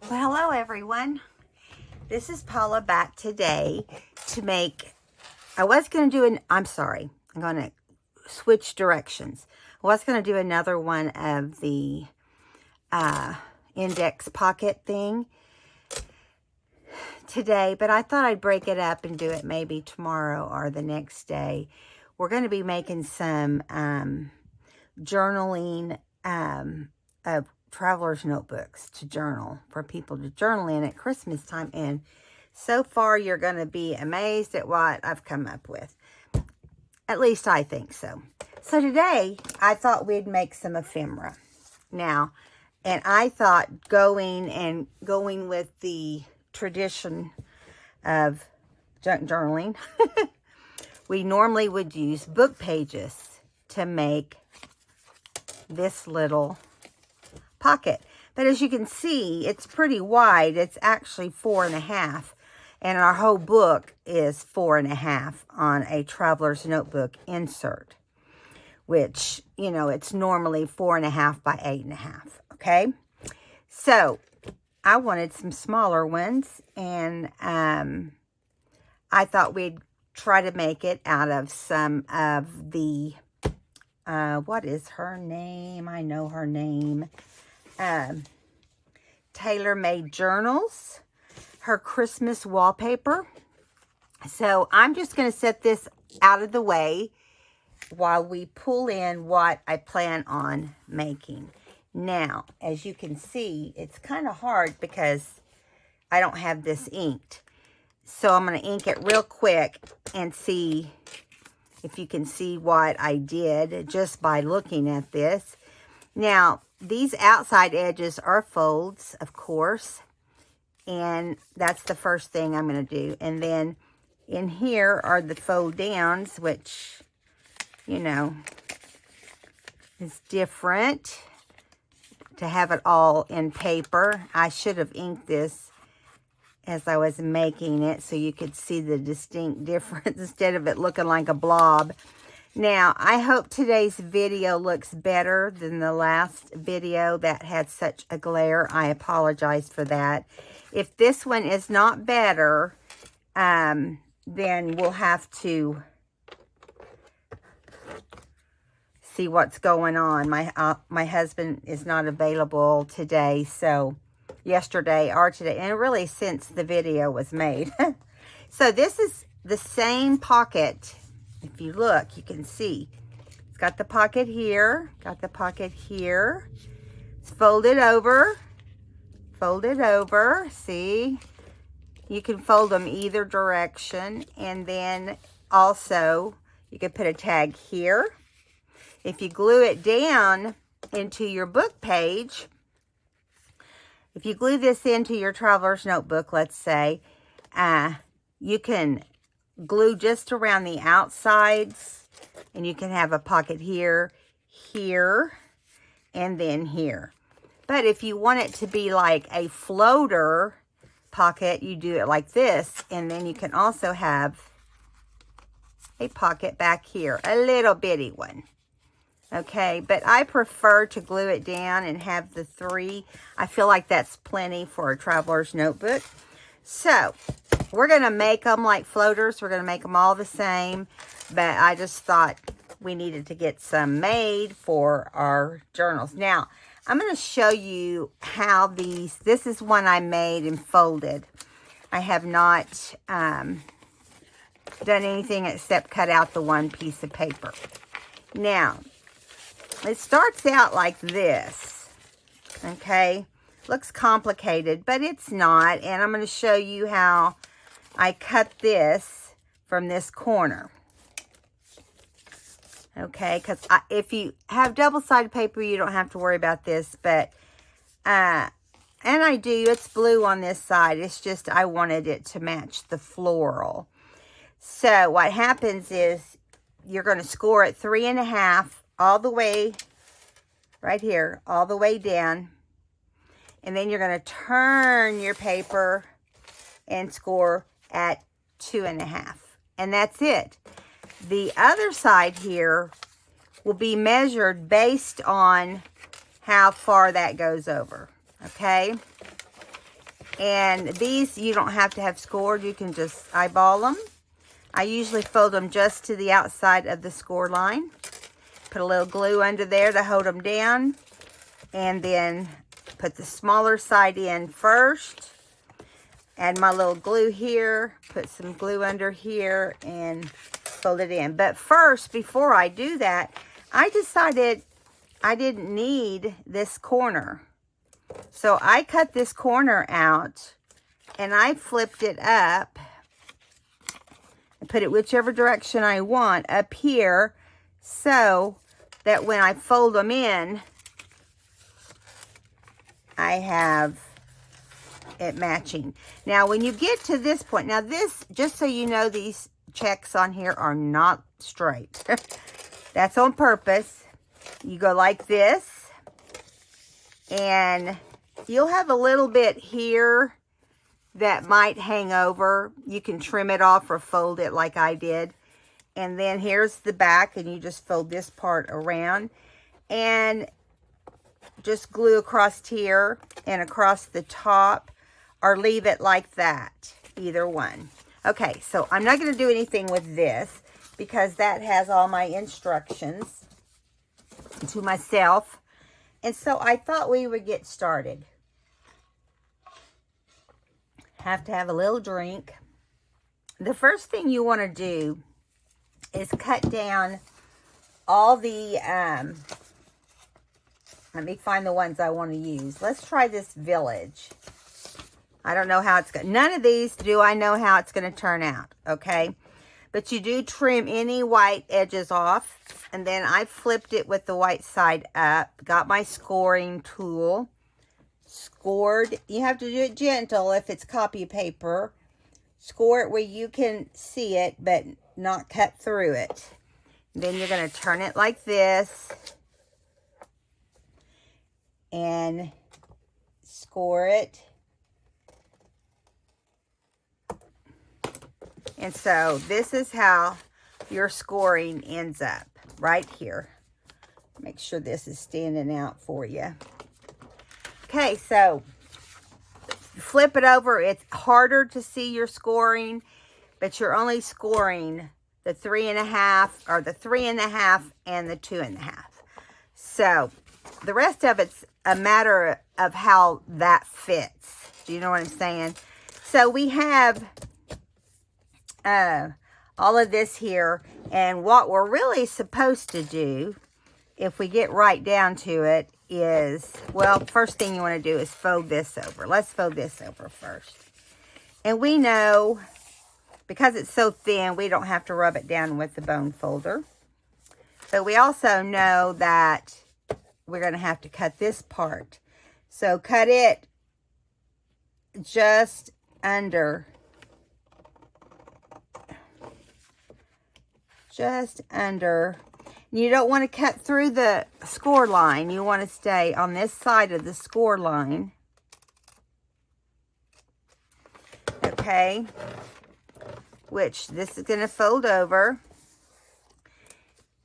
Well, hello everyone. This is Paula back today to make, I'm going to switch directions. I was going to do another one of the index pocket thing today, but I thought I'd break it up and do it maybe tomorrow or the next day. We're going to be making some journaling of traveler's notebooks to journal, for people to journal in at Christmas time. And so far, you're going to be amazed at what I've come up with. At least I think so. So today, I thought we'd make some ephemera. Now, and I thought going with the tradition of junk journaling, we normally would use book pages to make this little pocket. But as you can see, it's pretty wide. It's actually 4.5. And our whole book is 4.5 on a traveler's notebook insert, which, you know, it's normally 4.5 by 8.5. Okay. So I wanted some smaller ones, and I thought we'd try to make it out of some of the what is her name? I know her name. Tailor-made journals, her Christmas wallpaper. So I'm just going to set this out of the way while we pull in what I plan on making. Now, as you can see, it's kind of hard because I don't have this inked. So I'm going to ink it real quick and see if you can see what I did just by looking at this. Now, these outside edges are folds, of course, and that's the first thing I'm going to do. And then in here are the fold downs, which, you know, is different to have it all in paper. I should have inked this as I was making it so you could see the distinct difference instead of it looking like a blob. Now, I hope today's video looks better than the last video that had such a glare. I apologize for that. If this one is not better, then we'll have to see what's going on. My husband is not available today, so yesterday or today, and really since the video was made. So this is the same pocket. If you look, you can see it's got the pocket here, got the pocket here. It's folded over, see? You can fold them either direction, and then also you could put a tag here. If you glue it down into your book page, if you glue this into your traveler's notebook, let's say, you can glue just around the outsides, and you can have a pocket here, here, and then here. But if you want it to be like a floater pocket, you do it like this, and then you can also have a pocket back here, a little bitty one. Okay, but I prefer to glue it down and have the 3. I feel like that's plenty for a traveler's notebook. So, we're going to make them like floaters. We're going to make them all the same. But I just thought we needed to get some made for our journals. Now, I'm going to show you how this is one I made and folded. I have not done anything except cut out the one piece of paper. Now, it starts out like this. Okay. Looks complicated, but it's not. And I'm going to show you how I cut this from this corner. Okay, because if you have double-sided paper, you don't have to worry about this. But, and I do, it's blue on this side. It's just I wanted it to match the floral. So what happens is you're going to score it 3.5 all the way, right here, all the way down. And then you're going to turn your paper and score at 2.5. And that's it. The other side here will be measured based on how far that goes over. Okay? And these you don't have to have scored. You can just eyeball them. I usually fold them just to the outside of the score line. Put a little glue under there to hold them down. And then put the smaller side in first. Add my little glue here. Put some glue under here and fold it in. But first, before I do that, I decided I didn't need this corner. So I cut this corner out and I flipped it up and put it whichever direction I want up here so that when I fold them in, I have it matching. Now, when you get to this point, now this, just so you know, these checks on here are not straight. That's on purpose. You go like this. And you'll have a little bit here that might hang over. You can trim it off or fold it like I did. And then here's the back, and you just fold this part around. And just glue across here and across the top, or leave it like that. Either one. Okay, so I'm not going to do anything with this because that has all my instructions to myself. And so I thought we would get started. Have to have a little drink. The first thing you want to do is cut down all the, let me find the ones I want to use. Let's try this Village. I don't know how it's going to, none of these do I know how it's going to turn out, okay? But you do trim any white edges off. And then I flipped it with the white side up. Got my scoring tool. Scored. You have to do it gentle if it's copy paper. Score it where you can see it, but not cut through it. Then you're going to turn it like this. And score it. And so this is how your scoring ends up. Right here. Make sure this is standing out for you. Okay, so flip it over. It's harder to see your scoring, but you're only scoring the 3.5 or the 3.5 and the 2.5. So the rest of it's a matter of how that fits. Do you know what I'm saying? So we have all of this here, and what we're really supposed to do, if we get right down to it, is, well, first thing you want to do is fold this over. Let's fold this over first. And we know, because it's so thin, we don't have to rub it down with the bone folder. But we also know that we're going to have to cut this part. So cut it just under. Just under. You don't want to cut through the score line. You want to stay on this side of the score line. Okay. Which this is going to fold over.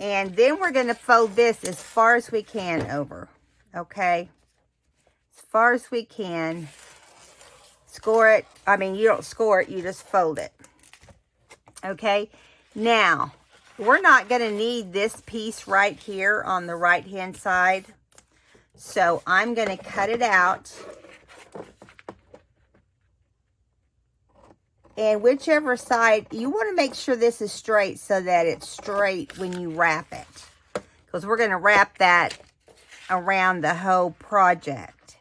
And then we're going to fold this as far as we can over. Okay. As far as we can. Score it. I mean, you don't score it. You just fold it. Okay. Now, we're not going to need this piece right here on the right hand side. So I'm going to cut it out. And whichever side, you want to make sure this is straight so that it's straight when you wrap it. Because we're going to wrap that around the whole project.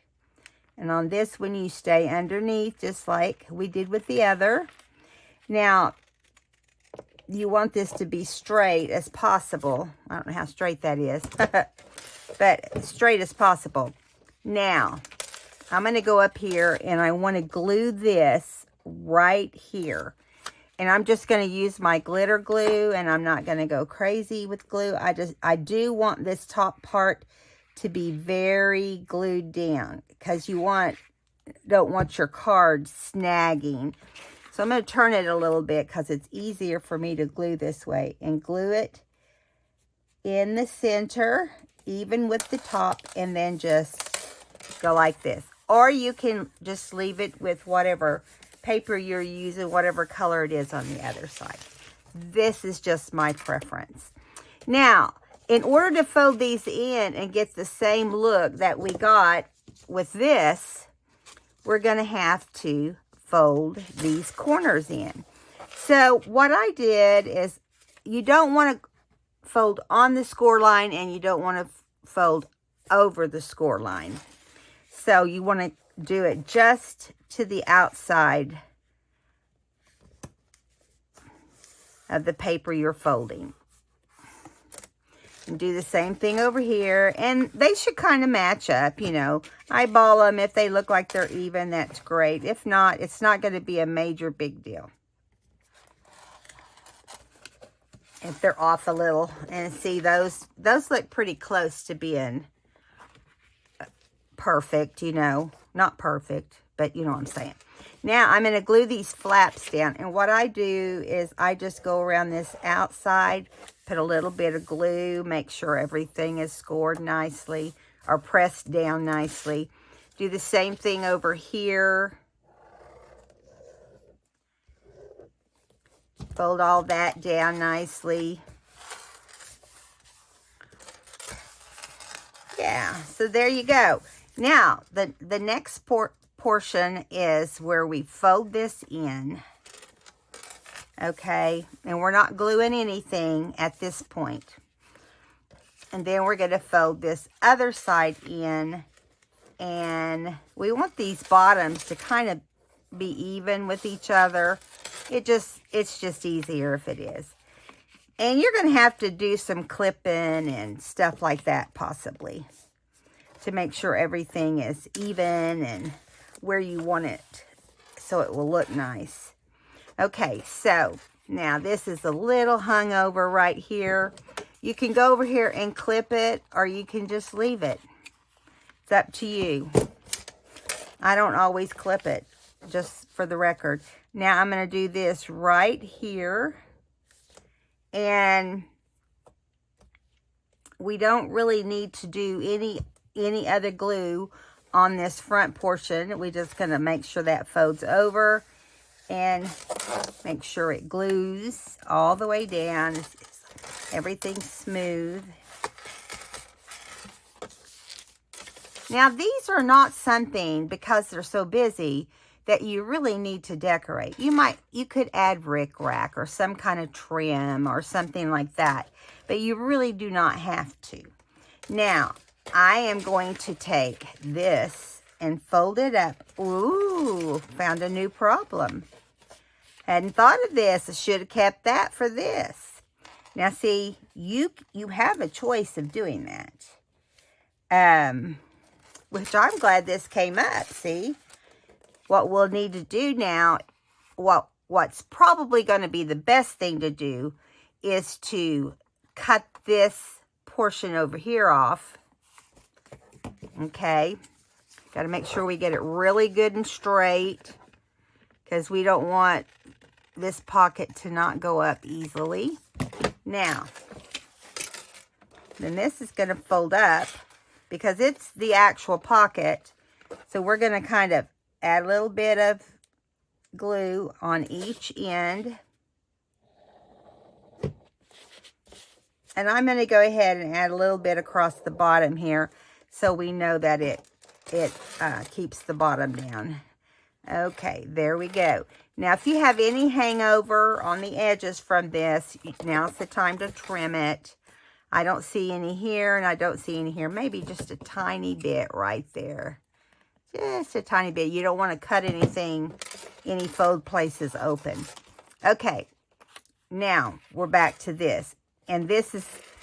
And on this one, you stay underneath just like we did with the other. Now, you want this to be straight as possible. I don't know how straight that is, but straight as possible. Now, I'm going to go up here and I want to glue this right here. And I'm just going to use my glitter glue, and I'm not going to go crazy with glue. I do want this top part to be very glued down because you don't want your card snagging. So I'm going to turn it a little bit because it's easier for me to glue this way. And glue it in the center, even with the top, and then just go like this. or you can just leave it with whatever paper you're using, whatever color it is on the other side. This is just my preference. Now, in order to fold these in and get the same look that we got with this, we're going to have to fold these corners in. So what I did is, you don't want to fold on the score line and you don't want to fold over the score line. So you want to do it just to the outside of the paper you're folding. And do the same thing over here. And they should kind of match up, you know. Eyeball them. If they look like they're even, that's great. If not, it's not going to be a major big deal. If they're off a little. And see, those look pretty close to being perfect, you know. Not perfect, but you know what I'm saying. Now, I'm going to glue these flaps down. And what I do is I just go around this outside, put a little bit of glue, make sure everything is scored nicely or pressed down nicely. Do the same thing over here. Fold all that down nicely. Yeah, so there you go. Now, the next portion is where we fold this in. Okay, and we're not gluing anything at this point. And then we're going to fold this other side in. And we want these bottoms to kind of be even with each other. It's just easier if it is. And you're going to have to do some clipping and stuff like that possibly, to make sure everything is even and where you want it so it will look nice. Okay, so now this is a little hung over right here. You can go over here and clip it, or you can just leave it. It's up to you. I don't always clip it, just for the record. Now I'm going to do this right here. And we don't really need to do any other glue on this front portion. We're just going to make sure that folds over and make sure it glues all the way down. Everything's smooth. Now, these are not something, because they're so busy, that you really need to decorate. You could add rickrack or some kind of trim or something like that, but you really do not have to. Now, I am going to take this and fold it up. Ooh, found a new problem. Hadn't thought of this. I should have kept that for this. Now, see, you have a choice of doing that. Which I'm glad this came up, see? What we'll need to do now, what's probably going to be the best thing to do, is to cut this portion over here off. Okay, got to make sure we get it really good and straight, because we don't want this pocket to not go up easily. Now, then this is going to fold up because it's the actual pocket. So we're going to kind of add a little bit of glue on each end. And I'm going to go ahead and add a little bit across the bottom here, so we know that it keeps the bottom down. Okay, there we go. Now, if you have any hangover on the edges from this, now's the time to trim it. I don't see any here, and I don't see any here. Maybe just a tiny bit right there. Just a tiny bit. You don't want to cut anything, any fold places open. Okay, now we're back to this. And this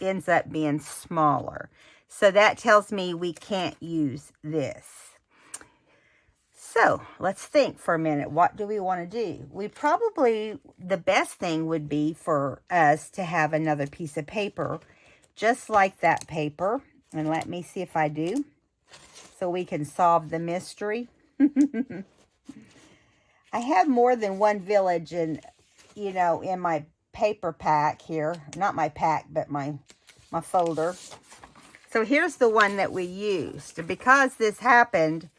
ends up being smaller. So that tells me we can't use this. So let's think for a minute. What do we want to do? The best thing would be for us to have another piece of paper, just like that paper. And let me see if I do, so we can solve the mystery. I have more than one village in my paper pack here. Not my pack, but my folder. So here's the one that we used. Because this happened,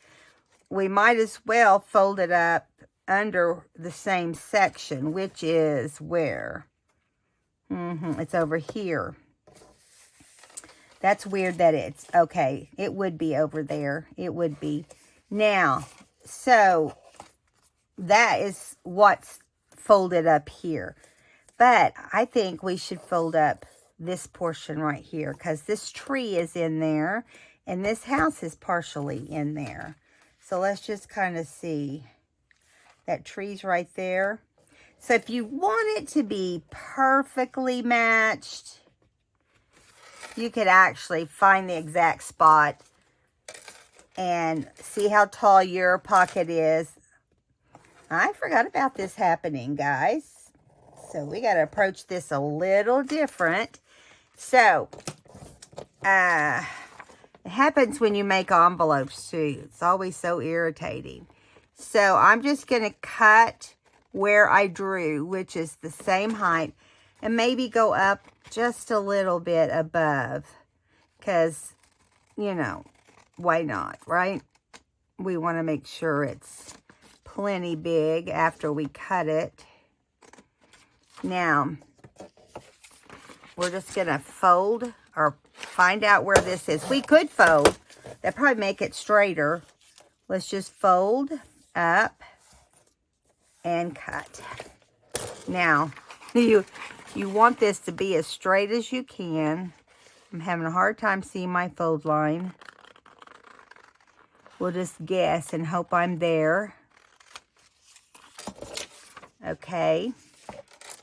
we might as well fold it up under the same section, which is where? It's over here. That's weird that it's, okay, it would be over there. It would be. Now, so that is what's folded up here. But I think we should fold up this portion right here because this tree is in there and this house is partially in there. So let's just kind of see. That tree's right there. So if you want it to be perfectly matched, you could actually find the exact spot and see how tall your pocket is. I forgot about this happening, guys. So we got to approach this a little different. So, it happens when you make envelopes too. It's always so irritating. So I'm just going to cut where I drew, which is the same height, and maybe go up just a little bit above because, you know, why not, right? We want to make sure it's plenty big after we cut it. Now, we're just going to fold or find out where this is. We could fold. That'd probably make it straighter. Let's just fold up and cut. Now, you want this to be as straight as you can. I'm having a hard time seeing my fold line. We'll just guess and hope I'm there. Okay.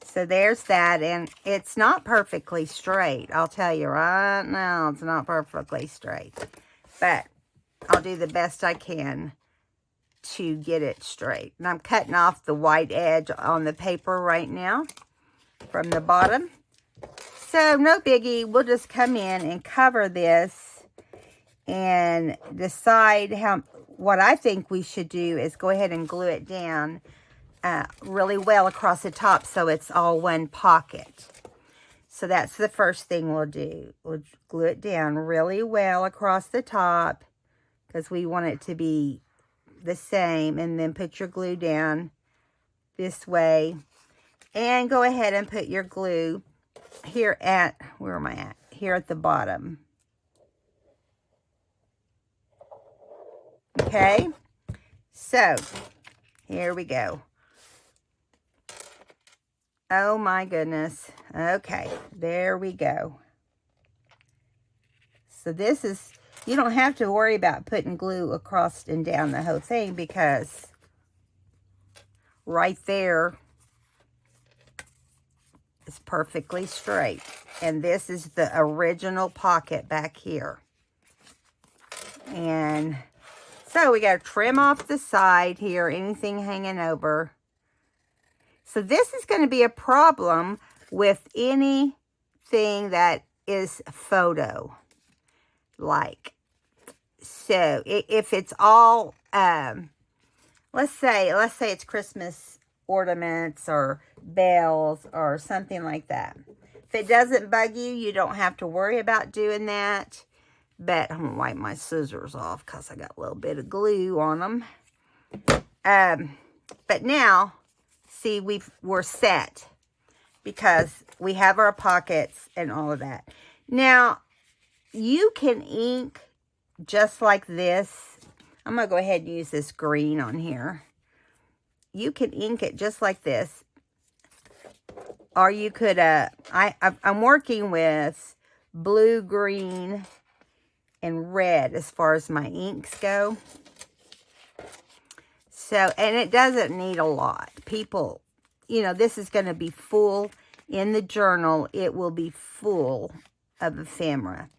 So there's that, and it's not perfectly straight. I'll tell you right now, it's not perfectly straight. But I'll do the best I can to get it straight. And I'm cutting off the white edge on the paper right now from the bottom. So no biggie. We'll just come in and cover this and decide what I think we should do is go ahead and glue it down really well across the top so it's all one pocket. So that's the first thing we'll do. We'll glue it down really well across the top because we want it to be the same, and then put your glue down this way and go ahead and put your glue here at, where am I at? Here at the bottom. Okay, so here we go. Oh my goodness. Okay, there we go. So this is, you don't have to worry about putting glue across and down the whole thing because right there is perfectly straight. And this is the original pocket back here. And so we got to trim off the side here, anything hanging over. So this is going to be a problem with anything that is photo like. So if it's all, let's say it's Christmas ornaments or bells or something like that. If it doesn't bug you, you don't have to worry about doing that. But I'm going to wipe my scissors off because I got a little bit of glue on them. But now, see, we're set because we have our pockets and all of that. Now, you can ink just like this. I'm going to go ahead and use this green on here. You can ink it just like this. Or you could, I'm working with blue, green, and red as far as my inks go. So, and it doesn't need a lot. People, you know, this is going to be full in the journal. It will be full of ephemera.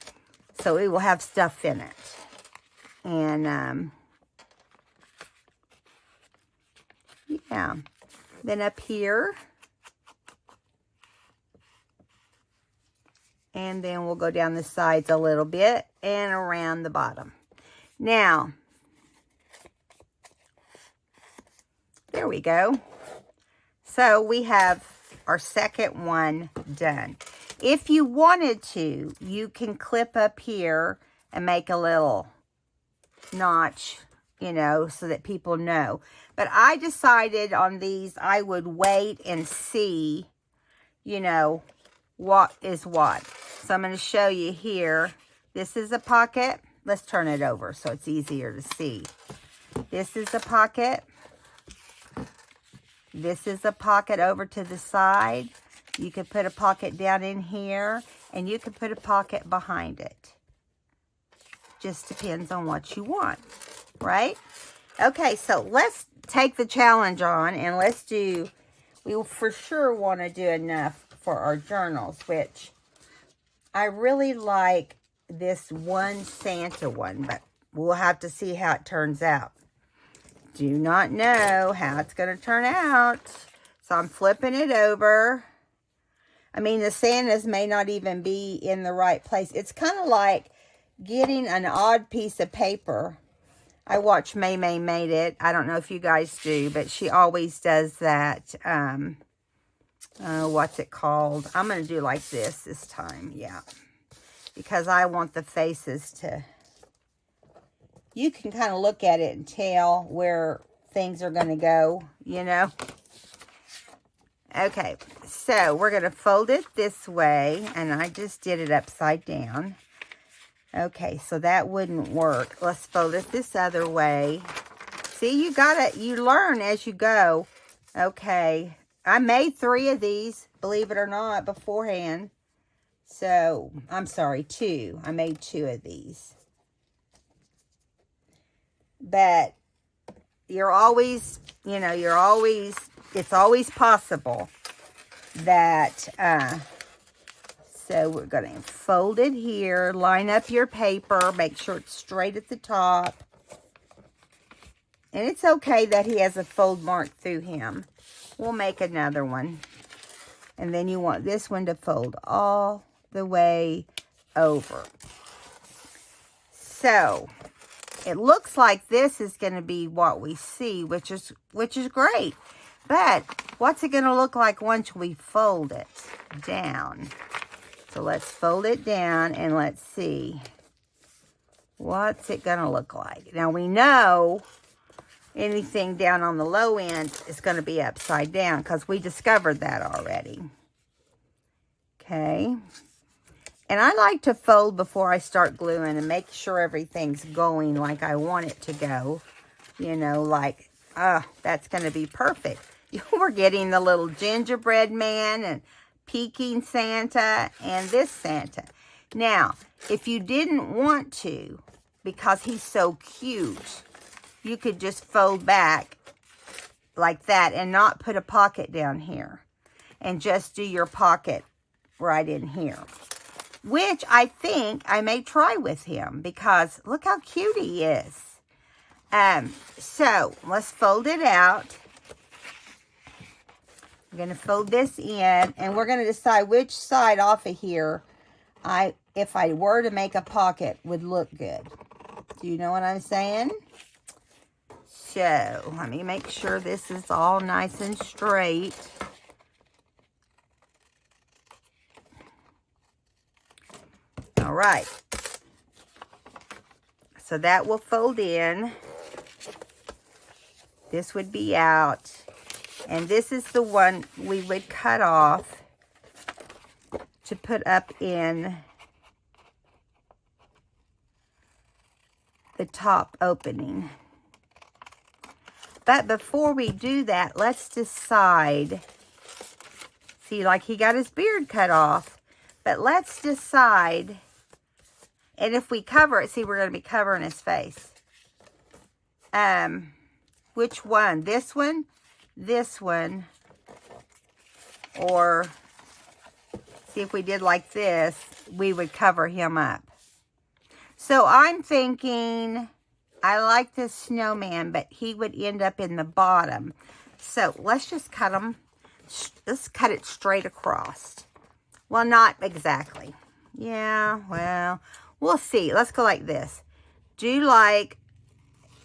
So it will have stuff in it. And, yeah. Then up here. And then we'll go down the sides a little bit and around the bottom. Now, there we go. So we have our second one done. If you wanted to, you can clip up here and make a little notch you know, so that people know. But I decided on these, I would wait and see, you know, what is what. So I'm going to show you here. This is a pocket. Let's turn it over so it's easier to see. This is a pocket. This is a pocket over to the side. You could put a pocket down in here, and you could put a pocket behind it. Just depends on what you want, right? Okay, so let's take the challenge on, and let's do, we for sure want to do enough for our journals, which I really like this one Santa one, but we'll have to see how it turns out. Do not know how it's going to turn out. So I'm flipping it over. I mean, the Santas may not even be in the right place. It's kind of like getting an odd piece of paper. I watch May made it. I don't know if you guys do, but she always does that. What's it called? I'm going to do like this time. Yeah. Because I want the faces to... You can kind of look at it and tell where things are going to go, you know. Okay, so we're going to fold it this way, and I just did it upside down. Okay, so that wouldn't work. Let's fold it this other way. See, you learn as you go. Okay, I made 3 of these, believe it or not, beforehand. So, I'm sorry, 2. I made 2 of these. But you're always, you know, it's always possible that, so we're going to fold it here, line up your paper, make sure it's straight at the top. And it's okay that he has a fold mark through him. We'll make another one. And then you want this one to fold all the way over. So... it looks like this is going to be what we see, which is great. But what's it going to look like once we fold it down? So let's fold it down and let's see. What's it going to look like? Now we know anything down on the low end is going to be upside down because we discovered that already. Okay. And I like to fold before I start gluing and make sure everything's going like I want it to go. You know, like, that's going to be perfect. We're getting the little gingerbread man and Peking Santa and this Santa. Now, if you didn't want to, because he's so cute, you could just fold back like that and not put a pocket down here. And just do your pocket right in here. Which I think I may try with him because look how cute he is. So let's fold it out. I'm going to fold this in and we're going to decide which side off of here if I were to make a pocket would look good. Do you know what I'm saying? So let me make sure this is all nice and straight. All right, so that will fold in. This would be out. And this is the one we would cut off to put up in the top opening. But before we do that, let's decide. See, like he got his beard cut off. But let's decide... and if we cover it, see, we're going to be covering his face. Which one? This one? This one? Or, see, if we did like this, we would cover him up. So I'm thinking, I like this snowman, but he would end up in the bottom. So let's just cut him. Let's cut it straight across. Well, not exactly. Yeah, well... we'll see. Let's go like this. Do like,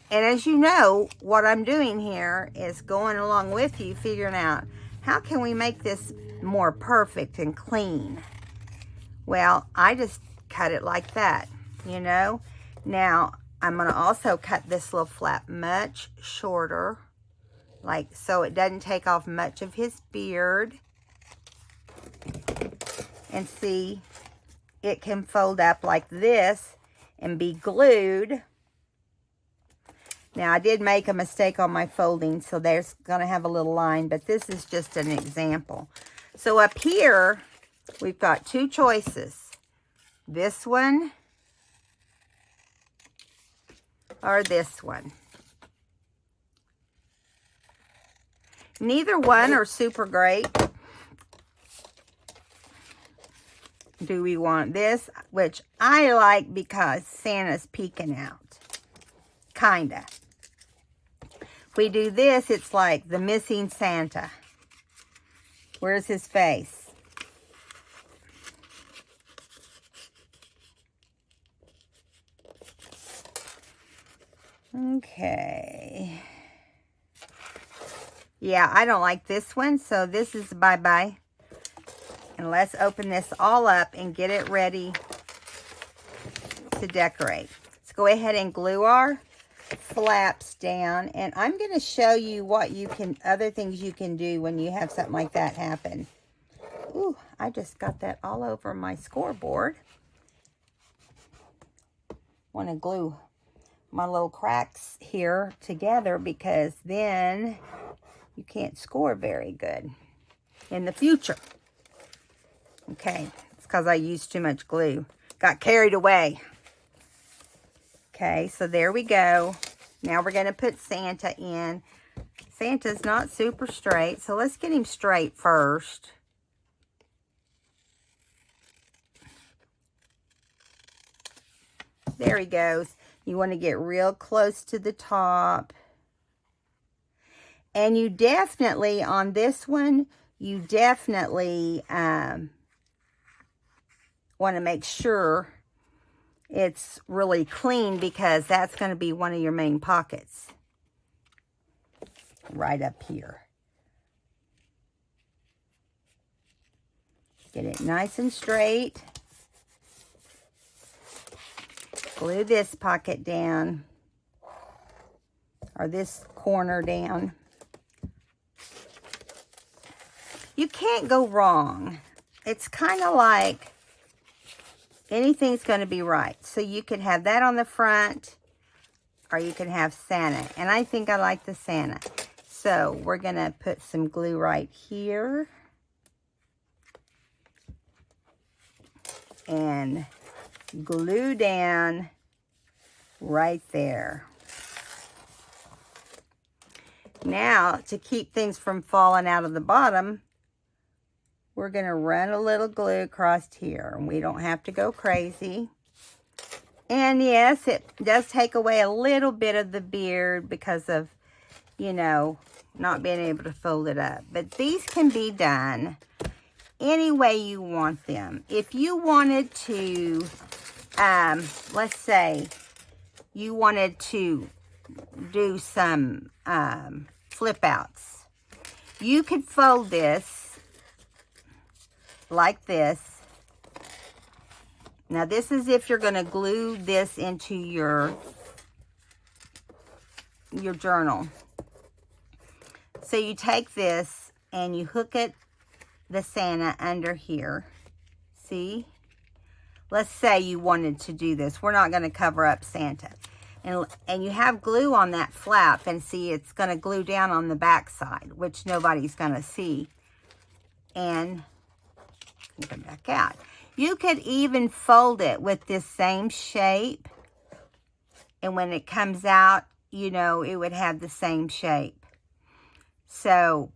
and as you know, what I'm doing here is going along with you, figuring out how can we make this more perfect and clean. Well, I just cut it like that, you know. Now, I'm going to also cut this little flap much shorter, like so it doesn't take off much of his beard. And see, it can fold up like this and be glued. Now, I did make a mistake on my folding, so there's going to have a little line, but this is just an example. So up here, we've got two choices. This one or this one. Neither one are super great. Do we want this? Which I like because Santa's peeking out. Kinda. If we do this, it's like the missing Santa. Where's his face? Okay. Yeah, I don't like this one, so this is bye-bye. And let's open this all up and get it ready to decorate. Let's go ahead and glue our flaps down, and I'm going to show you what you can, other things you can do when you have something like that happen. Ooh, I just got that all over my scoreboard. Want to glue my little cracks here together because then you can't score very good in the future. Okay, it's because I used too much glue. Got carried away. Okay, so there we go. Now we're going to put Santa in. Santa's not super straight, so let's get him straight first. There he goes. You want to get real close to the top. And you definitely, on this one, you definitely want to make sure it's really clean because that's going to be one of your main pockets. Right up here. Get it nice and straight. Glue this pocket down, or this corner down. You can't go wrong. It's kind of like anything's going to be right. So you could have that on the front, or you could have Santa. And I think I like the Santa. So we're going to put some glue right here. And glue down right there. Now, to keep things from falling out of the bottom, we're going to run a little glue across here. And we don't have to go crazy. And yes, it does take away a little bit of the beard because of, you know, not being able to fold it up. But these can be done any way you want them. If you wanted to, let's say you wanted to do some flip outs, you could fold this like this. Now this is if you're going to glue this into your journal. So you take this and you hook it, the Santa, under here. See? Let's say you wanted to do this. We're not going to cover up Santa. And you have glue on that flap, and see, it's going to glue down on the back side, which nobody's going to see. And come back out. You could even fold it with this same shape, and when it comes out, you know, it would have the same shape. So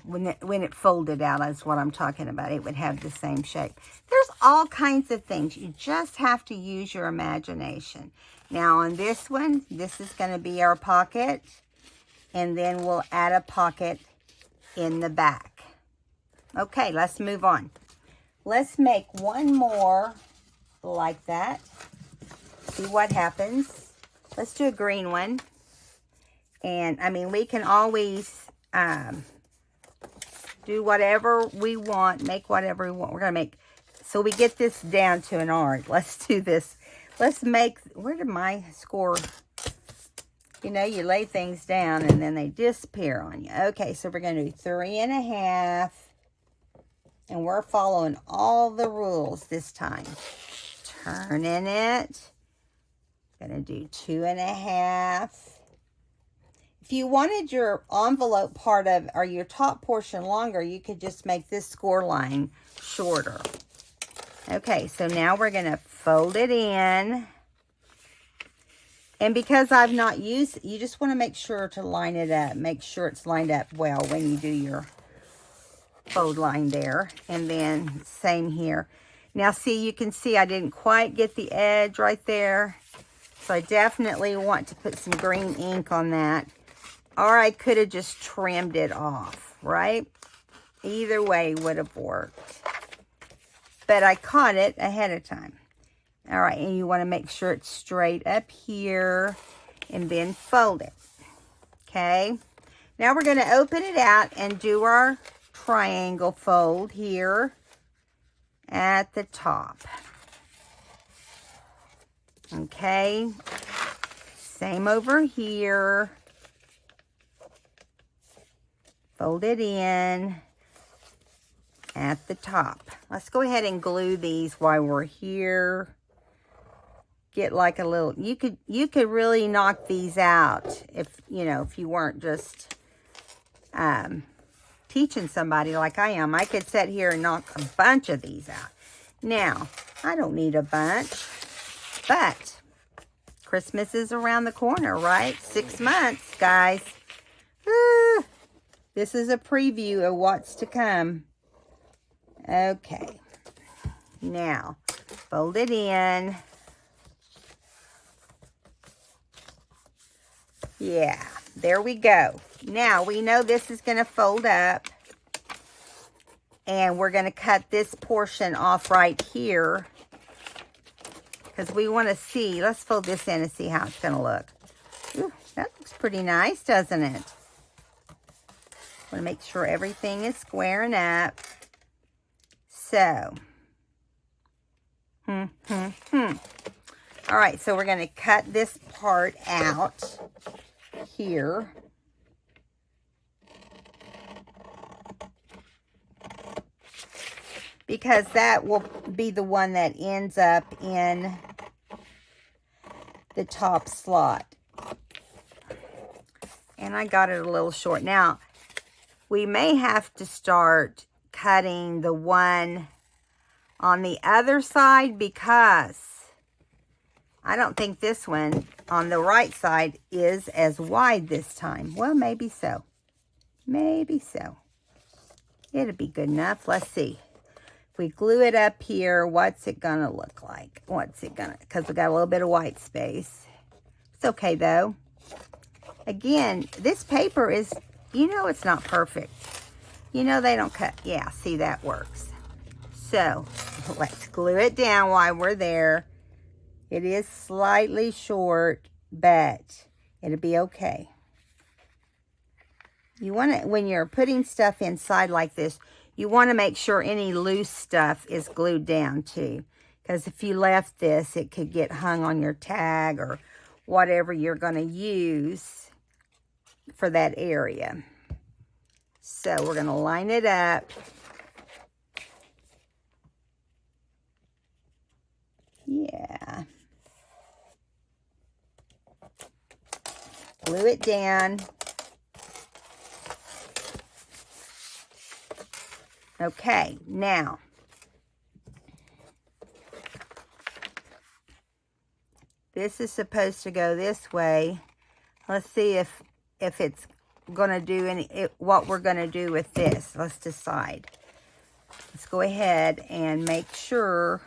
when it folded out is what I'm talking about. It would have the same shape. There's all kinds of things. You just have to use your imagination. Now on this one, this is going to be our pocket. And then we'll add a pocket in the back. Okay, let's move on. Let's make one more like that. See what happens. Let's do a green one. And I mean, we can always do whatever we want, make whatever we want. We're going to make, so we get this down to an art. Let's do this. let's make, where did my score, you know, you lay things down and then they disappear on you. Okay, so we're going to do 3.5. And we're following all the rules this time. Turning it. Gonna do 2.5. If you wanted your envelope part of, or your top portion longer, you could just make this score line shorter. Okay, so now we're gonna fold it in. And because I've not used, you just wanna make sure to line it up. Make sure it's lined up well when you do your fold line there. And then same here. Now see, you can see I didn't quite get the edge right there. So I definitely want to put some green ink on that. Or I could have just trimmed it off, right? Either way would have worked. But I caught it ahead of time. All right, and you want to make sure it's straight up here and then fold it. Okay. Now we're going to open it out and do our triangle fold here at the top. Okay, same over here. Fold it in at the top. Let's go ahead and glue these while we're here. Get like a little, you could really knock these out if, you know, if you weren't just teaching somebody like I am. I could sit here and knock a bunch of these out. Now, I don't need a bunch, but Christmas is around the corner, right? 6 months, guys. This is a preview of what's to come. Okay. Now, fold it in. Yeah, there we go. Now, we know this is going to fold up. And we're going to cut this portion off right here. Because we want to see. Let's fold this in and see how it's going to look. Ooh, that looks pretty nice, doesn't it? Want to make sure everything is squaring up. So. All right, so we're going to cut this part out here. Because that will be the one that ends up in the top slot. And I got it a little short. Now, we may have to start cutting the one on the other side because I don't think this one on the right side is as wide this time. Well, maybe so. Maybe so. It'll be good enough. Let's see. If we glue it up here, what's it gonna look like? What's it gonna, because we got a little bit of white space. It's okay though. Again, this paper is, you know, it's not perfect. You know, they don't cut. Yeah, see, that works. So let's glue it down while we're there. It is slightly short, but it'll be okay. You want to, when you're putting stuff inside like this, you want to make sure any loose stuff is glued down too. Because if you left this, it could get hung on your tag or whatever you're going to use for that area. So we're going to line it up. Yeah. Glue it down. Okay, now, this is supposed to go this way. Let's see if it's going to do what we're going to do with this. Let's decide. Let's go ahead and make sure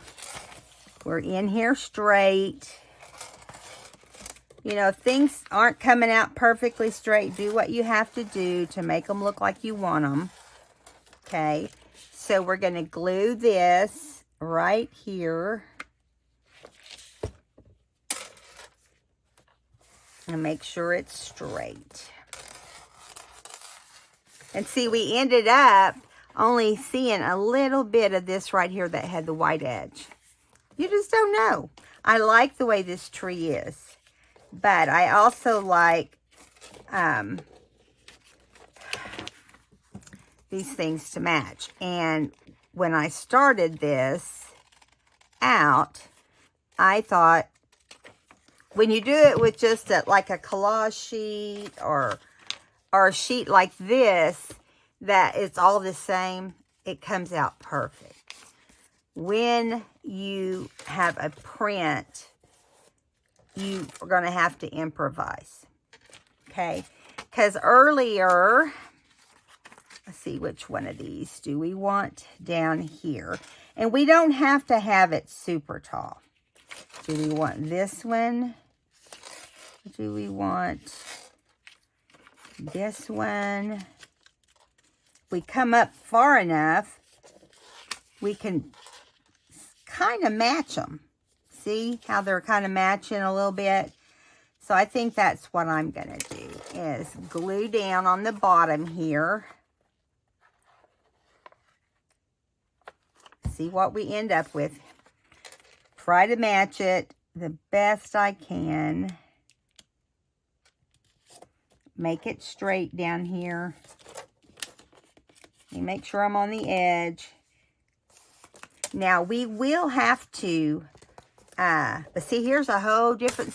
we're in here straight. You know, if things aren't coming out perfectly straight, do what you have to do to make them look like you want them. Okay, so we're going to glue this right here. And make sure it's straight. And see, we ended up only seeing a little bit of this right here that had the white edge. You just don't know. I like the way this tree is, but I also like these things to match. And when I started this out, I thought, when you do it with just like a collage sheet or a sheet like this, that it's all the same, it comes out perfect. When you have a print, you are going to have to improvise, okay? Because earlier, let's see, which one of these do we want down here? And we don't have to have it super tall. Do we want this one? Do we want this one? We come up far enough, we can kind of match them. See how they're kind of matching a little bit? So I think that's what I'm going to do, is glue down on the bottom here. See what we end up with. Try to match it the best I can. Make it straight down here. And make sure I'm on the edge. Now, we will have to, but see, here's a whole different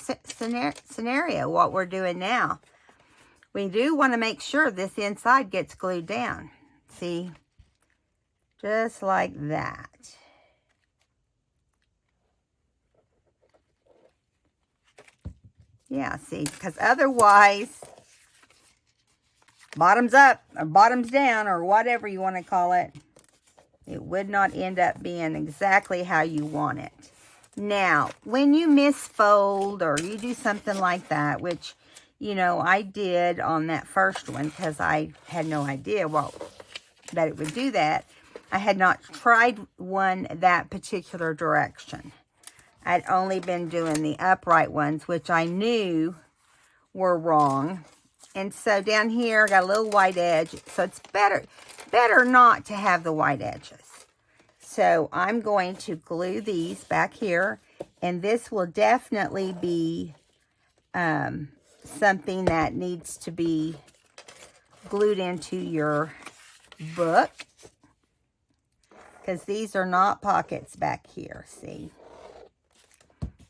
scenario, what we're doing now. We do want to make sure this inside gets glued down. See? Just like that. Yeah, see, because otherwise, bottoms up or bottoms down or whatever you want to call it, it would not end up being exactly how you want it. Now, when you misfold or you do something like that, which, you know, I did on that first one because I had no idea that it would do that. I had not tried one that particular direction. I'd only been doing the upright ones, which I knew were wrong. And so down here, I got a little white edge. So it's better not to have the white edges. So I'm going to glue these back here. And this will definitely be something that needs to be glued into your book. Because these are not pockets back here, see?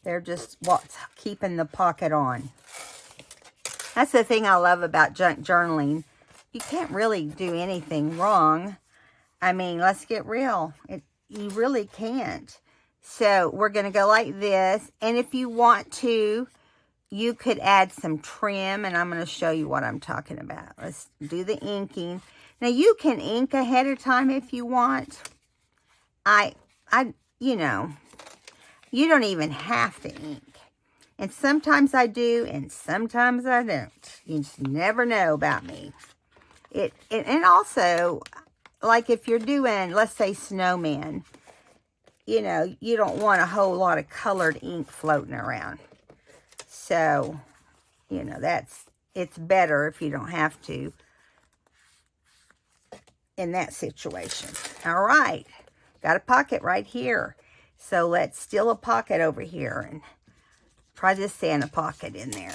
They're just what's keeping the pocket on. That's the thing I love about junk journaling. You can't really do anything wrong. I mean, let's get real. You really can't. So we're going to go like this. And if you want to, you could add some trim. And I'm going to show you what I'm talking about. Let's do the inking. Now, you can ink ahead of time if you want. You know, you don't even have to ink. And sometimes I do, and sometimes I don't. You just never know about me. And also, like if you're doing, let's say, snowmen, you know, you don't want a whole lot of colored ink floating around. So, you know, it's better if you don't have to in that situation. All right. Got a pocket right here. So let's steal a pocket over here and try this Santa pocket in there.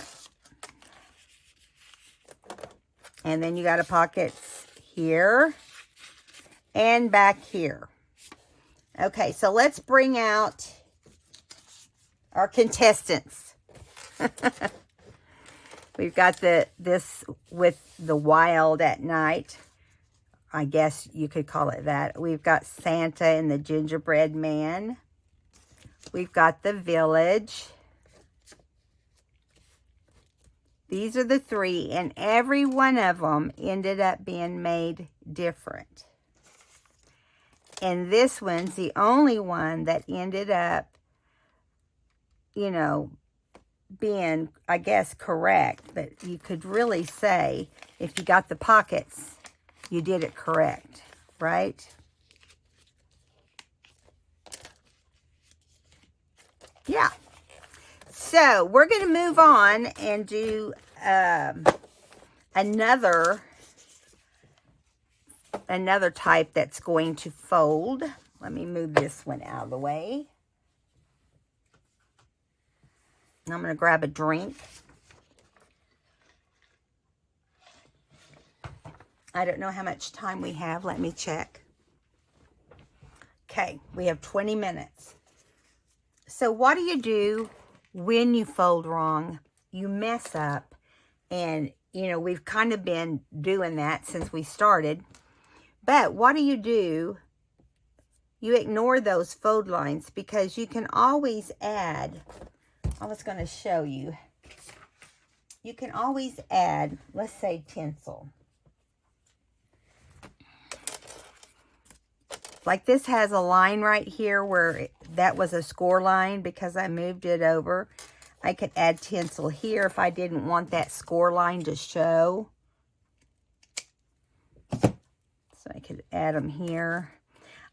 And then you got a pocket here and back here. Okay, so let's bring out our contestants. We've got this with the wild at night. I guess you could call it that. We've got Santa and the gingerbread man. We've got the village. These are the three, and every one of them ended up being made different. And this one's the only one that ended up, you know, being, I guess, correct. But you could really say, if you got the pockets, you did it correct, right? Yeah. So we're going to move on and do another type that's going to fold. Let me move this one out of the way. I'm going to grab a drink. I don't know how much time we have. Let me check. Okay, we have 20 minutes. So what do you do when you fold wrong? You mess up. And, you know, we've kind of been doing that since we started. But what do? You ignore those fold lines because you can always add. I was going to show you. You can always add, let's say, tinsel. Like this has a line right here where that was a score line because I moved it over. I could add tinsel here if I didn't want that score line to show. So I could add them here.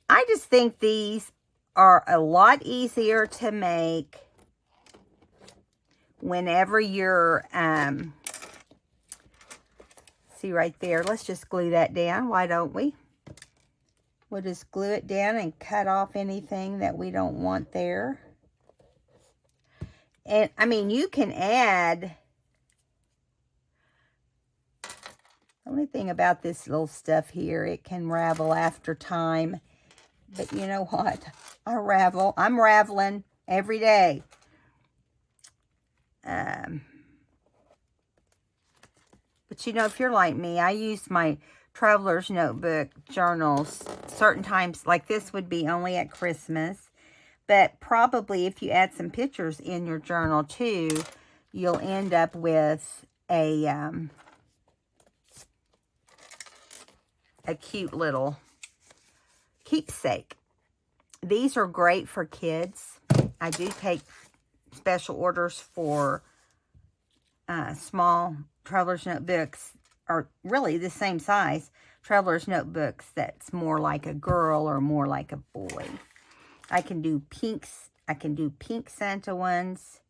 I just think these are a lot easier to make whenever you're, see right there, let's just glue that down. Why don't we? We'll just glue it down and cut off anything that we don't want there. And, I mean, you can add... The only thing about this little stuff here, it can ravel after time. But you know what? I'm raveling every day. But, you know, if you're like me, I use my traveler's notebook journals certain times. Like this would be only at Christmas. But probably if you add some pictures in your journal too, you'll end up with a cute little keepsake. These are great for kids. I do take special orders for small traveler's notebooks, or really the same size traveler's notebooks that's more like a girl or more like a boy. I can do pinks. I can do pink Santa ones.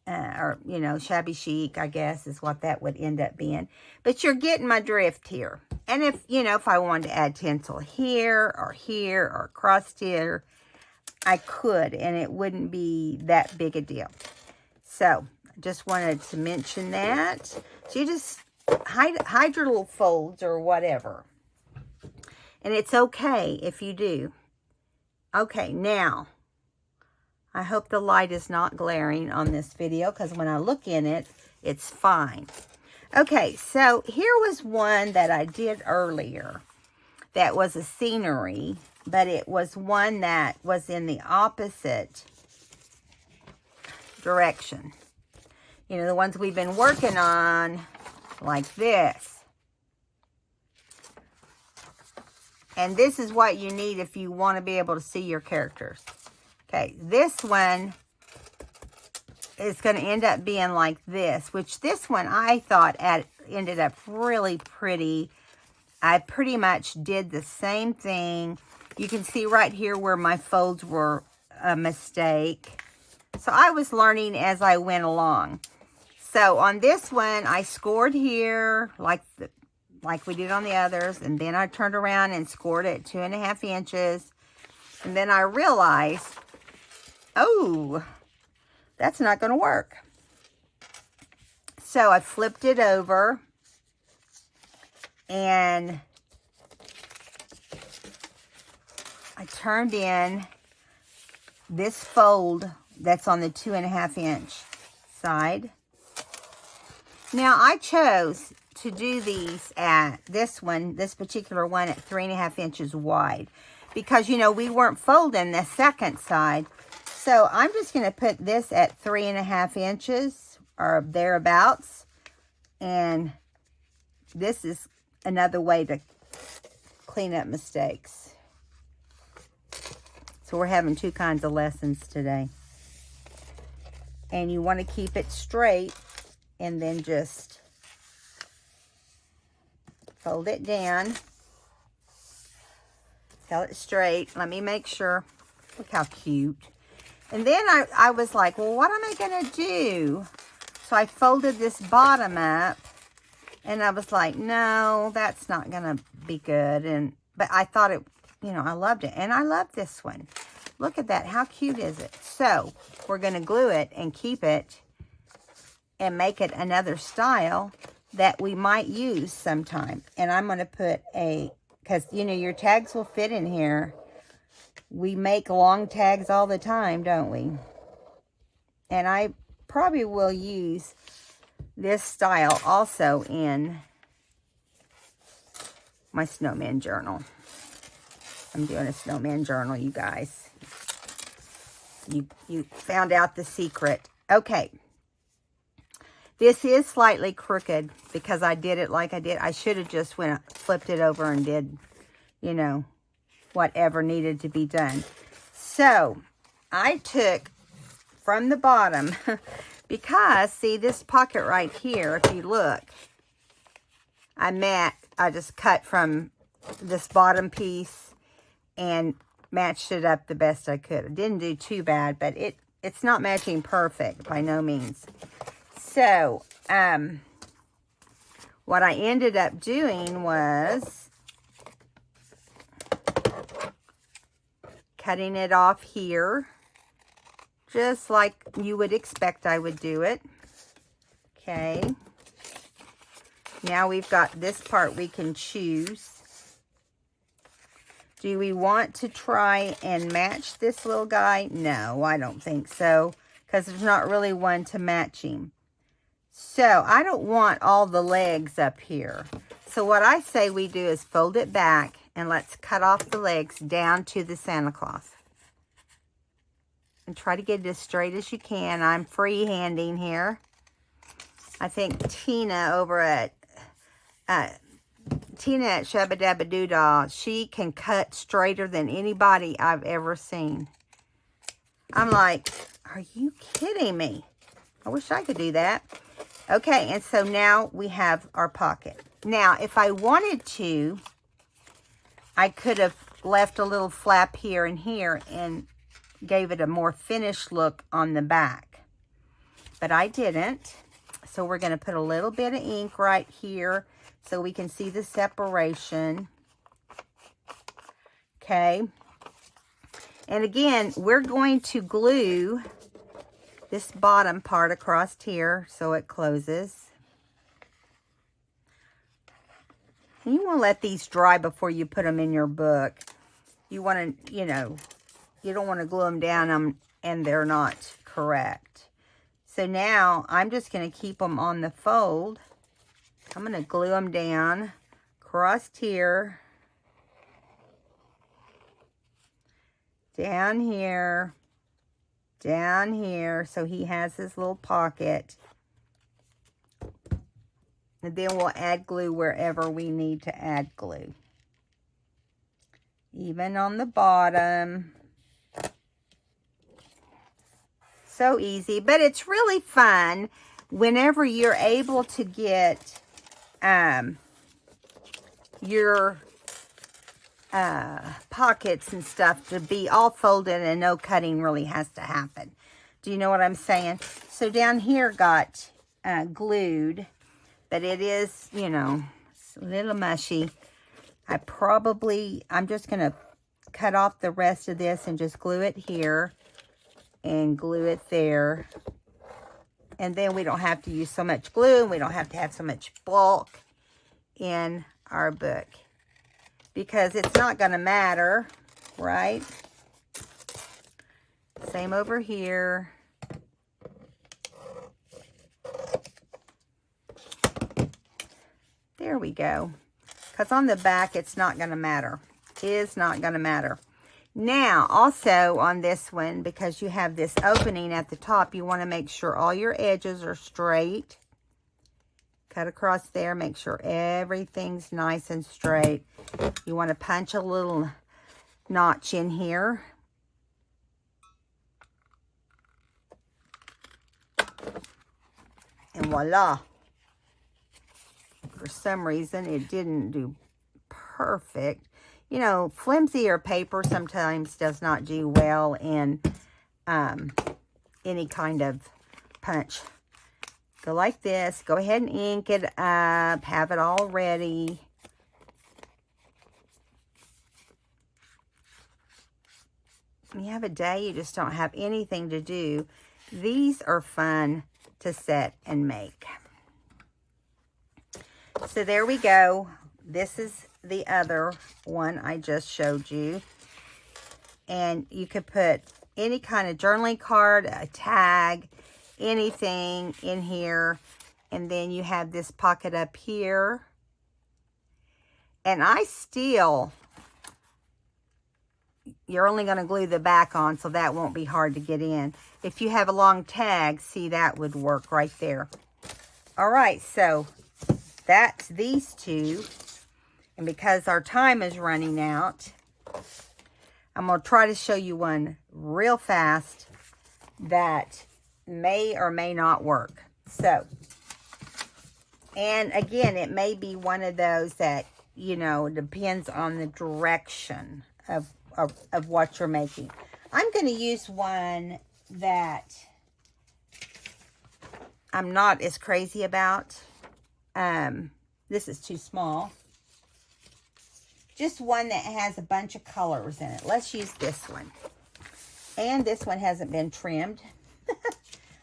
Or, you know, shabby chic, I guess, is what that would end up being. But you're getting my drift here. And if, you know, if I wanted to add tinsel here or across here, I could, and it wouldn't be that big a deal. So, just wanted to mention that. So you just hide your little folds or whatever. And it's okay if you do. Okay, now, I hope the light is not glaring on this video, because when I look in it, it's fine. Okay, so here was one that I did earlier that was a scenery, but it was one that was in the opposite direction. You know, the ones we've been working on, like this. And this is what you need if you want to be able to see your characters. Okay, this one is going to end up being like this, which this one I thought ended up really pretty. I pretty much did the same thing. You can see right here where my folds were a mistake. So I was learning as I went along. So on this one, I scored here like we did on the others. And then I turned around and scored it 2.5 inches. And then I realized, oh, that's not going to work. So I flipped it over. And I turned in this fold that's on the 2.5 inch side. Now I chose to do these at this particular one at 3.5 inches wide, because you know we weren't folding the second side. So I'm just going to put this at 3.5 inches or thereabouts, and this is another way to clean up mistakes. So we're having two kinds of lessons today. And you want to keep it straight and then just fold it down. Tell it straight. Let me make sure. Look how cute. And then I was like, well, what am I going to do? So I folded this bottom up. And I was like, no, that's not going to be good. But I thought it, you know, I loved it. And I love this one. Look at that. How cute is it? So we're going to glue it and keep it and make it another style that we might use sometime. And I'm going to put because, you know, your tags will fit in here. We make long tags all the time, don't we? And I probably will use this style also in my snowman journal. I'm doing a snowman journal, you guys. You found out the secret. Okay. This is slightly crooked because I did it like I did. I should have just flipped it over and did, you know, whatever needed to be done. So I took from the bottom because, see, this pocket right here, if you look, I just cut from this bottom piece and matched it up the best I could. It didn't do too bad, but it's not matching perfect by no means. So, what I ended up doing was cutting it off here, just like you would expect I would do it. Okay. Now we've got this part we can choose. Do we want to try and match this little guy? No, I don't think so, because there's not really one to match him. So I don't want all the legs up here. So what I say we do is fold it back and let's cut off the legs down to the Santa Claus. And try to get it as straight as you can. I'm freehanding here. I think Tina over at Shabba Dabba Doodah, she can cut straighter than anybody I've ever seen. I'm like, are you kidding me? I wish I could do that. Okay, and so now we have our pocket. Now, if I wanted to, I could have left a little flap here and here and gave it a more finished look on the back. But I didn't. So we're going to put a little bit of ink right here so we can see the separation. Okay. And again, we're going to glue this bottom part across here so it closes. And you want to let these dry before you put them in your book. You want to, you know, you don't want to glue them down and they're not correct. So now I'm just going to keep them on the fold. I'm going to glue them down across here, down here, down here, so he has his little pocket. And then we'll add glue wherever we need to add glue. Even on the bottom. So easy, but it's really fun whenever you're able to get your pockets and stuff to be all folded and no cutting really has to happen. Do you know what I'm saying? So down here got glued, but it is, you know, it's a little mushy. I'm just going to cut off the rest of this and just glue it here and glue it there. And then we don't have to use so much glue and we don't have to have so much bulk in our book, because it's not going to matter, right? Same over here. There we go. Because on the back, it's not going to matter. It's not going to matter. Now, also on this one, because you have this opening at the top, you want to make sure all your edges are straight. Cut across there. Make sure everything's nice and straight. You want to punch a little notch in here. And voila. For some reason, it didn't do perfect. You know, flimsier paper sometimes does not do well in any kind of punch. Go like this. Go ahead and ink it up. Have it all ready. you have a day you just don't have anything to do, these are fun to set and make. So there we go. This is the other one I just showed you. And you could put any kind of journaling card, a tag, anything in here. And then you have this pocket up here. And you're only going to glue the back on, so that won't be hard to get in. If you have a long tag, see, that would work right there. All right, so that's these two. And because our time is running out, I'm going to try to show you one real fast that may or may not work. So, and again, it may be one of those that, you know, depends on the direction of what you're making. I'm going to use one that I'm not as crazy about. This is too small. Just one that has a bunch of colors in it. Let's use this one. And this one hasn't been trimmed.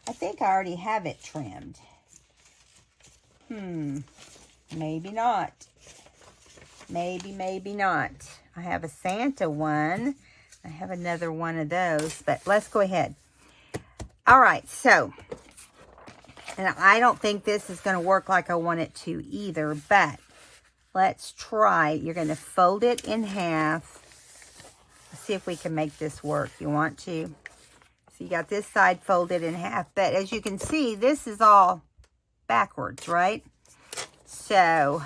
I think I already have it trimmed. Maybe not. Maybe not. I have a Santa one. I have another one of those, but let's go ahead. All right, so, and I don't think this is going to work like I want it to either, but let's try. You're going to fold it in half. Let's see if we can make this work. You want to? So you got this side folded in half, but as you can see, this is all backwards, right? So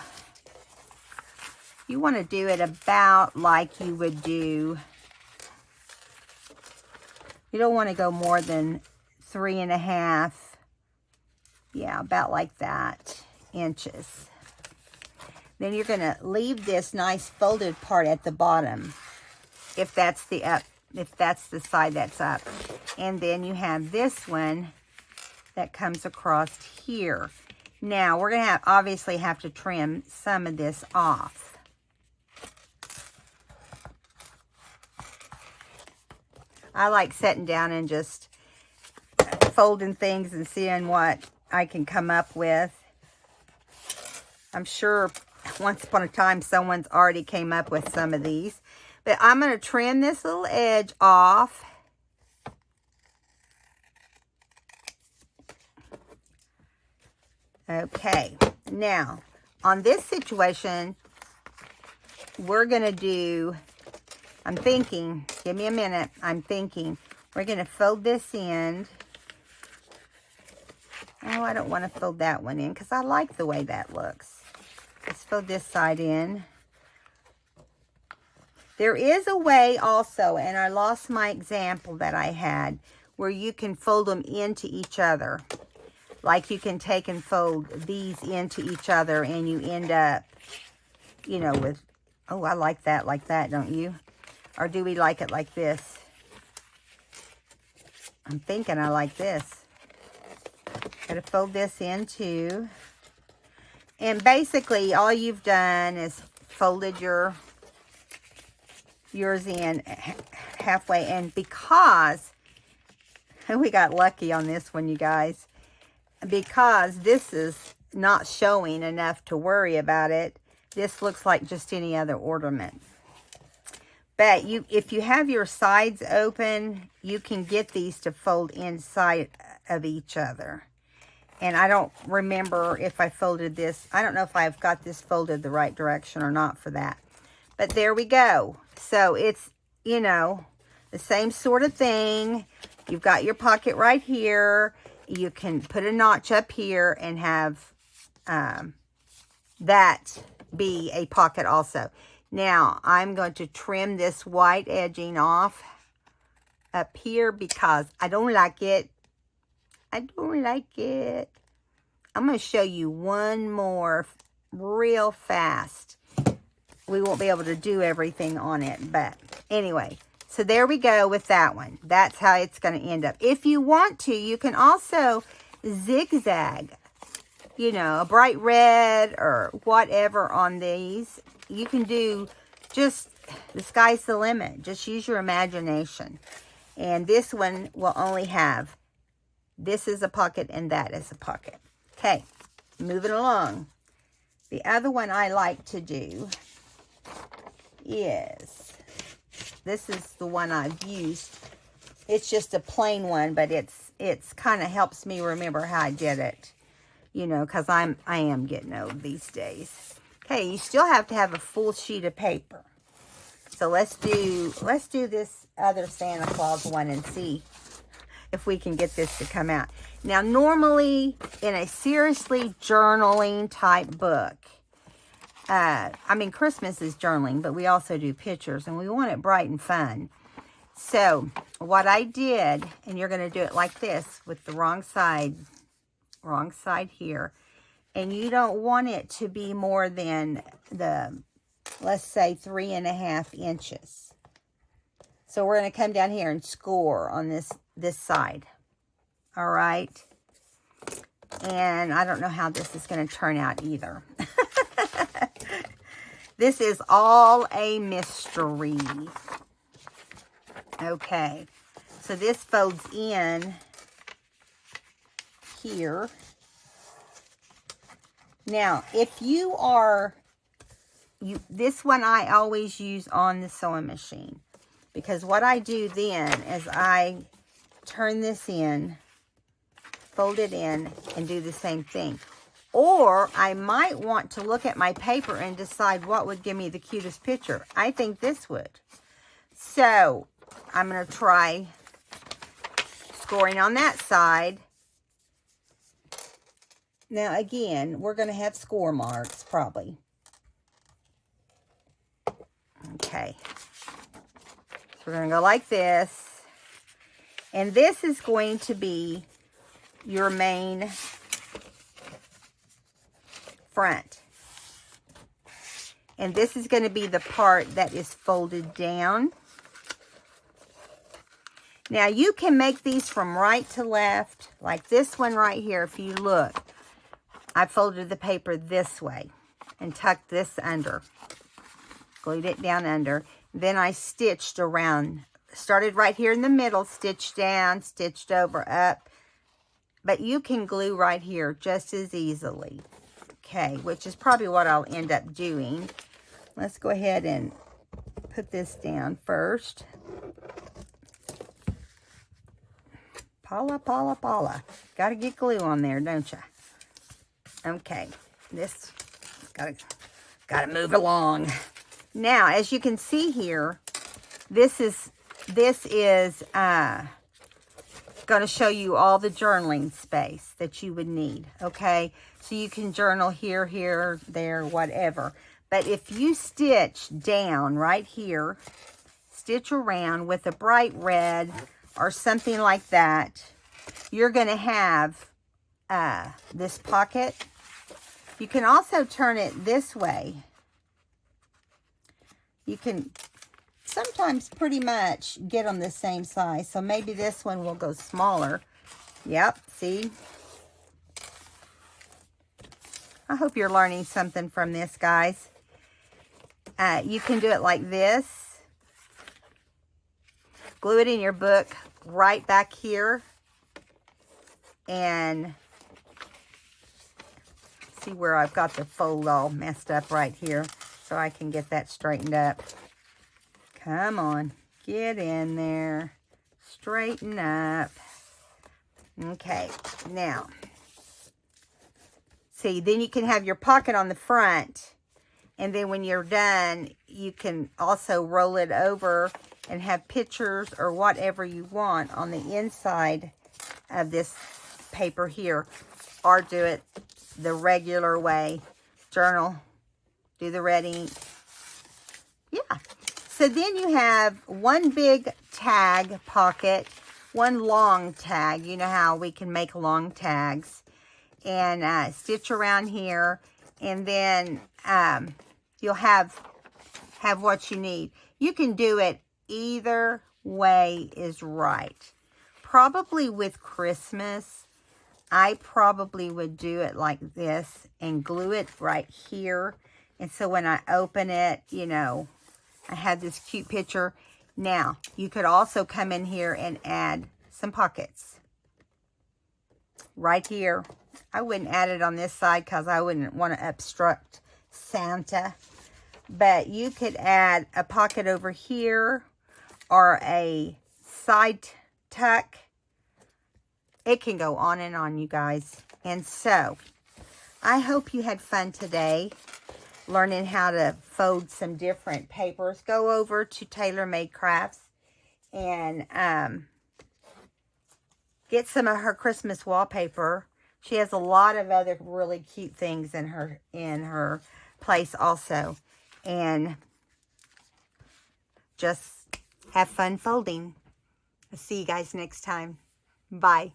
you want to do it about like you would do. You don't want to go more than 3.5. Yeah, about like that inches. Then you're going to leave this nice folded part at the bottom, if that's the side that's up. And then you have this one that comes across here. Now, we're going to obviously have to trim some of this off. I like sitting down and just folding things and seeing what I can come up with. I'm sure once upon a time someone's already came up with some of these. But I'm going to trim this little edge off. Okay, now on this situation, we're going to do, I'm thinking, give me a minute, I'm thinking, we're going to fold this end. Oh, I don't want to fold that one in because I like the way that looks. Let's fold this side in. There is a way also, and I lost my example that I had, where you can fold them into each other. Like you can take and fold these into each other and you end up, you know, with, oh, I like that, don't you? Or do we like it like this? I'm thinking I like this. Gotta fold this in too. And basically all you've done is folded yours in halfway. And because, we got lucky on this one, you guys. Because this is not showing enough to worry about it, this looks like just any other ornament. But if you have your sides open, you can get these to fold inside of each other. And I don't remember if I folded this. I don't know if I've got this folded the right direction or not for that. But there we go. So it's, you know, the same sort of thing. You've got your pocket right here. You can put a notch up here and have that be a pocket also. Now, I'm going to trim this white edging off up here because I don't like it. I don't like it. I'm going to show you one more real fast. We won't be able to do everything on it, but anyway. So there we go with that one. That's how it's going to end up. If you want to, you can also zigzag, you know, a bright red or whatever on these. You can do just the sky's the limit. Just use your imagination. And this one will only have, this is a pocket and that is a pocket. Okay, moving along. The other one I like to do is, this is the one I've used. It's just a plain one, but it's kind of helps me remember how I did it. You know, because I am getting old these days. Okay, you still have to have a full sheet of paper. So let's do this other Santa Claus one and see if we can get this to come out. Now, normally in a seriously journaling type book, I mean, Christmas is journaling, but we also do pictures, and we want it bright and fun. So what I did, and you're going to do it like this with the wrong side here, and you don't want it to be more than the, let's say, 3.5 inches. So we're going to come down here and score on this side. All right. And I don't know how this is going to turn out either. This is all a mystery. Okay. So this folds in here. Now, if you are, this one I always use on the sewing machine, because what I do then is I turn this in, fold it in, and do the same thing. Or I might want to look at my paper and decide what would give me the cutest picture. I think this would. So I'm going to try scoring on that side. Now again, we're going to have score marks probably. Okay. So we're going to go like this. And this is going to be your main front. And this is going to be the part that is folded down. Now you can make these from right to left, like this one right here. If you look, I folded the paper this way and tucked this under, glued it down under. Then I stitched around, started right here in the middle, stitched down, stitched over, up. But you can glue right here just as easily. Okay, which is probably what I'll end up doing. Let's go ahead and put this down first. Paula, Paula, Paula. Got to get glue on there, don't you? Okay, this gotta move along. Now, as you can see here, this is going to show you all the journaling space that you would need. Okay, so you can journal here, here, there, whatever. But if you stitch down right here, stitch around with a bright red or something like that, you're going to have this pocket. You can also turn it this way. You can sometimes pretty much get them the same size. So maybe this one will go smaller. Yep, see? I hope you're learning something from this, guys. You can do it like this. Glue it in your book right back here. And see where I've got the fold all messed up right here, so I can get that straightened up. Come on, get in there, straighten up. Okay, now, see, then you can have your pocket on the front, and then when you're done, you can also roll it over and have pictures or whatever you want on the inside of this paper here, or do it the regular way. Journal, do the red ink. Yeah. So then you have one big tag pocket, one long tag. You know how we can make long tags. And stitch around here. And then you'll have what you need. You can do it either way is right. Probably with Christmas, I probably would do it like this and glue it right here. And so when I open it, you know, I had this cute picture. Now, you could also come in here and add some pockets. Right here. I wouldn't add it on this side because I wouldn't want to obstruct Santa. But you could add a pocket over here or a side tuck. It can go on and on, you guys. And so, I hope you had fun today learning how to fold some different papers. Go over to Taylor Made Crafts and get some of her Christmas wallpaper. She has a lot of other really cute things in her place also. And just have fun folding. I'll see you guys next time. Bye.